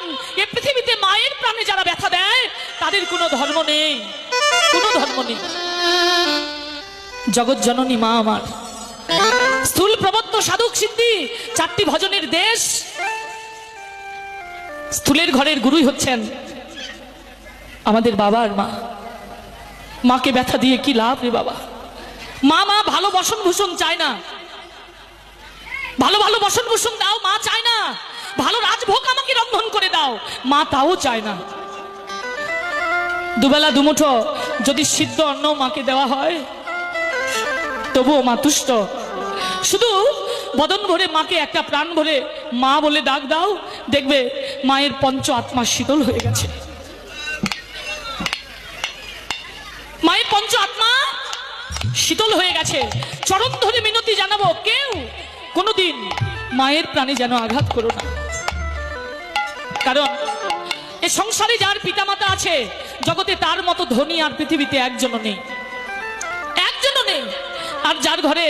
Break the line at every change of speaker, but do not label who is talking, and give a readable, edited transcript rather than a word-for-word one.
প্রাণ, এ পৃথিবীতে মায়ের প্রাণে যারা ব্যথা দেয় তাদের কোনো ধর্ম নেই, কোনো ধর্ম নেই। জগৎ জননী মা আমার, স্থূল প্রবত্ত সাধক সিদ্ধি চারটি ভজনের দেশ। স্থূলের ঘরের গুরুই হচ্ছেন আমাদের বাবা আর মা। মাকে ব্যথা দিয়ে কি লাভ রে বাবা? মা ভালো বসন ভূষণ চায় না, ভালো ভালো বসন ভূষণ দাও, মা চায় না। ভালো রাজভোগ আমাকে রন্ধন করে দাও, মা তাও চায় না। দুবেলা দুমুঠো যদি সিদ্ধ অন্ন মাকে দেওয়া হয় তবুও মা তুষ্ট। শুধু বদন ভরে মাকে একটা প্রাণ ভরে মা বলে ডাক দাও, দেখবে মায়ের পঞ্চ আত্মা শীতল হয়ে গেছে। মায়ের পঞ্চ আত্মা শীতল হয়ে গেছে। চরণ ধরে মিনতি জানাবো, কেউ কোনোদিন মায়ের প্রাণে যেন আঘাত করো না। কারণ এ সংসারে যার পিতামাতা আছে জগতে তার মতো ধনী আর পৃথিবীতে একজনও নেই, একজনও নেই। আর যার ঘরে